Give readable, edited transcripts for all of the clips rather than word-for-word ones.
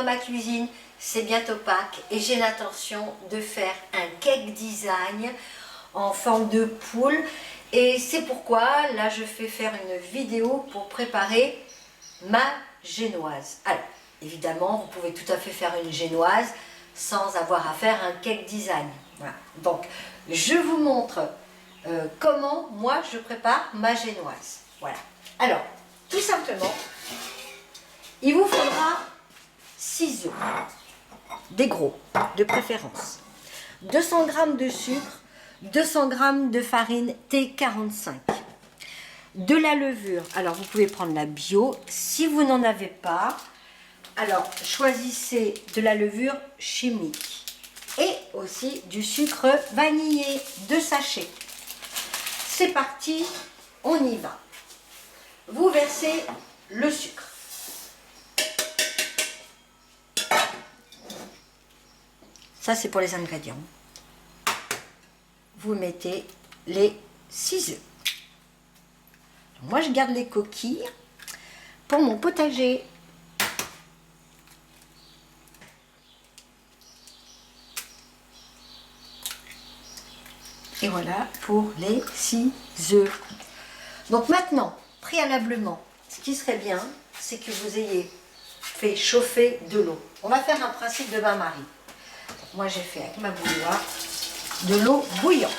ma cuisine, c'est bientôt Pâques et j'ai l'intention de faire un cake design en forme de poule. Et c'est pourquoi là je fais faire une vidéo pour préparer ma génoise. Alors, évidemment, vous pouvez tout à fait faire une génoise sans avoir à faire un cake design. Voilà. Donc, je vous montre comment moi je prépare ma génoise. Voilà. Alors, tout simplement, il vous faudra 6 œufs, des gros de préférence, 200 g de sucre, 200 g de farine T45, de la levure. Alors vous pouvez prendre la bio, si vous n'en avez pas, alors choisissez de la levure chimique et aussi du sucre vanillé, 2 sachets. C'est parti, on y va. Vous versez le sucre. Ça, c'est pour les ingrédients. Vous mettez les 6 œufs. Moi, je garde les coquilles pour mon potager. Et voilà pour les 6 œufs. Donc maintenant, préalablement, ce qui serait bien, c'est que vous ayez fait chauffer de l'eau. On va faire un principe de bain-marie. Moi, j'ai fait avec ma bouilloire de l'eau bouillante.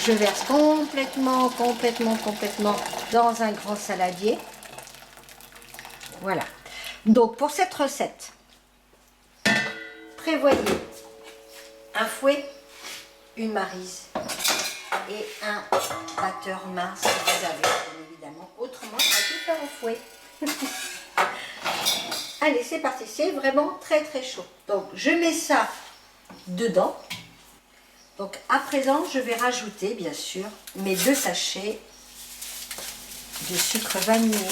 Je verse complètement dans un grand saladier. Voilà. Donc, pour cette recette, prévoyez un fouet, une maryse et un batteur main si vous avez, bien évidemment. Autrement, on va tout faire au fouet. Allez, c'est parti, c'est vraiment très chaud. Donc, je mets ça dedans. Donc, à présent, je vais rajouter, bien sûr, mes 2 sachets de sucre vanillé.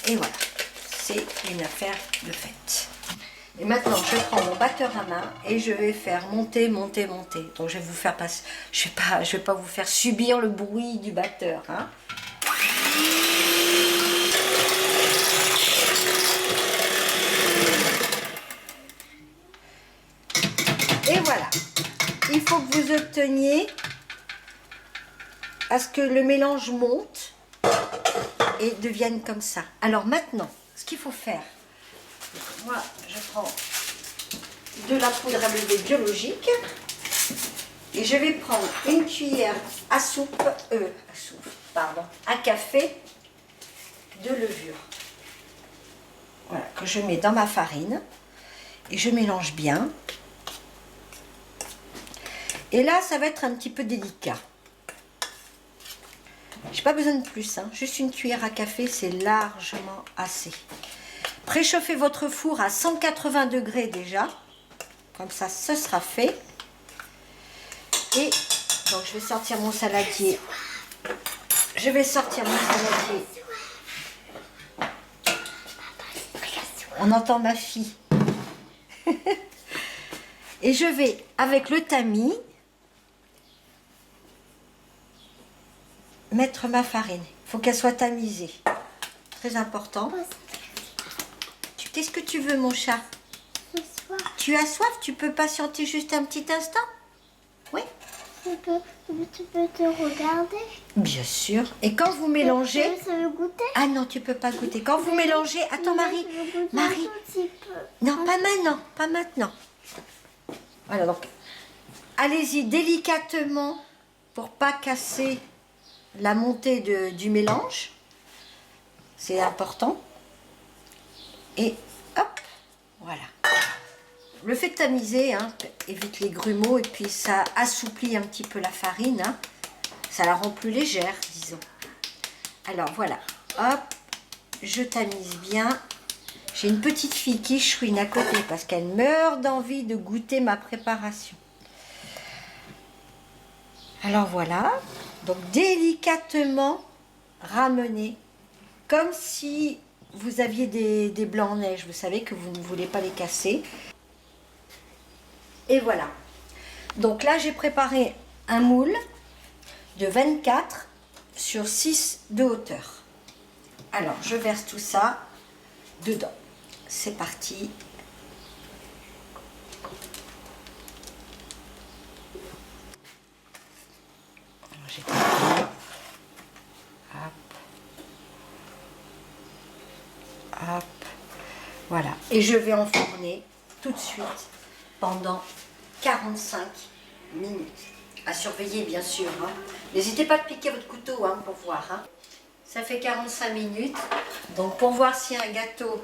Et voilà, c'est une affaire de fête. Et maintenant, je prends mon batteur à main et je vais faire monter. Donc, je vais vous faire passer. Je vais pas vous faire subir le bruit du batteur. Hein. Et voilà. Il faut que vous obteniez à ce que le mélange monte et devienne comme ça. Alors maintenant, ce qu'il faut faire. Moi, je prends de la poudre à lever biologique et je vais prendre une cuillère à à café de levure. Voilà, que je mets dans ma farine et je mélange bien. Et là, ça va être un petit peu délicat. J'ai pas besoin de plus, hein. Juste une cuillère à café, c'est largement assez. Préchauffez votre four à 180 degrés déjà. Comme ça, ce sera fait. Et donc, je vais sortir mon saladier. On entend ma fille. Et je vais, avec le tamis, mettre ma farine. Il faut qu'elle soit tamisée. Très important. Qu'est-ce que tu veux, mon chat? Tu as soif? Tu peux patienter juste un petit instant? Oui? Tu peux te regarder? Bien sûr. Et quand vous mélangez... Tu veux goûter? Ah non, tu peux pas goûter. Quand vous mélangez... Attends, Marie. Marie. Non, pas maintenant. Pas maintenant. Voilà, donc, allez-y délicatement pour pas casser la montée du mélange. C'est important. Et hop, voilà. Le fait de tamiser hein, évite les grumeaux et puis ça assouplit un petit peu la farine. Hein. Ça la rend plus légère, disons. Alors voilà, hop, je tamise bien. J'ai une petite fille qui chouine à côté parce qu'elle meurt d'envie de goûter ma préparation. Alors voilà, donc délicatement ramener comme si vous aviez des blancs en neige, vous savez que vous ne voulez pas les casser. Et voilà. Donc là, j'ai préparé un moule de 24 sur 6 de hauteur. Alors, je verse tout ça dedans. C'est parti. J'ai hop. Hop. Voilà. Et je vais enfourner tout de suite pendant 45 minutes. À surveiller, bien sûr. Hein. N'hésitez pas à piquer votre couteau hein, pour voir. Hein. Ça fait 45 minutes. Donc, pour voir si un gâteau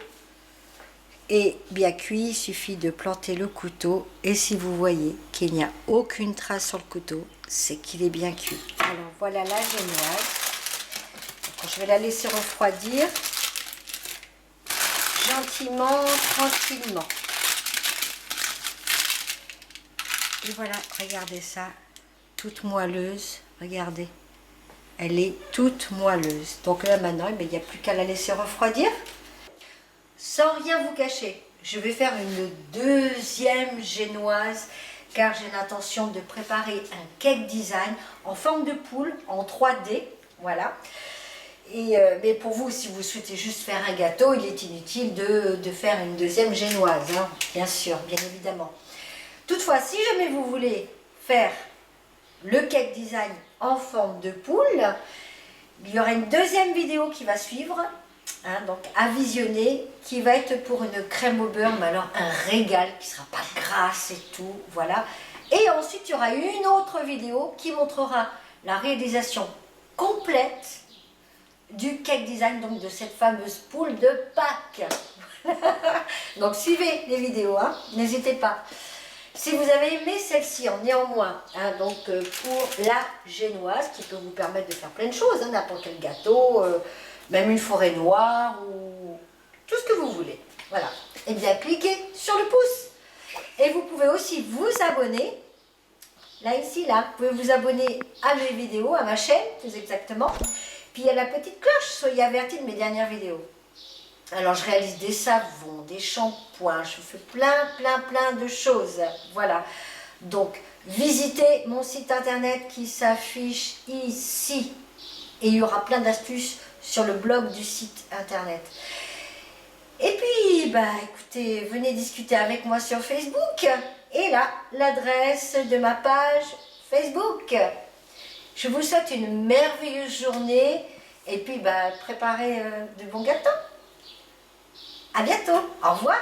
est bien cuit, il suffit de planter le couteau. Et si vous voyez qu'il n'y a aucune trace sur le couteau, c'est qu'il est bien cuit. Alors, voilà la génoise. Donc, je vais la laisser refroidir gentiment, tranquillement. Et voilà, regardez ça, toute moelleuse, regardez, elle est toute moelleuse. Donc là maintenant, il n'y a plus qu'à la laisser refroidir. Sans rien vous cacher, je vais faire une deuxième génoise car j'ai l'intention de préparer un cake design en forme de poule, en 3D, voilà. Et, mais pour vous, si vous souhaitez juste faire un gâteau, il est inutile de faire une deuxième génoise, hein, bien sûr, bien évidemment. Toutefois, si jamais vous voulez faire le cake design en forme de poule, il y aura une deuxième vidéo qui va suivre, hein, donc à visionner, qui va être pour une crème au beurre, mais alors un régal qui ne sera pas grasse et tout, voilà. Et ensuite, il y aura une autre vidéo qui montrera la réalisation complète du cake design, donc de cette fameuse poule de Pâques. Donc suivez les vidéos, hein, n'hésitez pas. Si vous avez aimé celle-ci, en néanmoins, hein, donc pour la génoise, qui peut vous permettre de faire plein de choses, hein, n'importe quel gâteau, même une forêt noire, ou tout ce que vous voulez. Voilà. Et bien cliquez sur le pouce. Et vous pouvez aussi vous abonner, là, ici, là. Vous pouvez vous abonner à mes vidéos, à ma chaîne, plus exactement. Puis il y a la petite cloche, soyez avertis de mes dernières vidéos. Alors, je réalise des savons, des shampoings, je fais plein de choses. Voilà. Donc, visitez mon site internet qui s'affiche ici. Et il y aura plein d'astuces sur le blog du site internet. Et puis, bah, écoutez, venez discuter avec moi sur Facebook. Et là, l'adresse de ma page Facebook. Je vous souhaite une merveilleuse journée. Et puis, bah, préparez de bons gâteaux. À bientôt. Au revoir.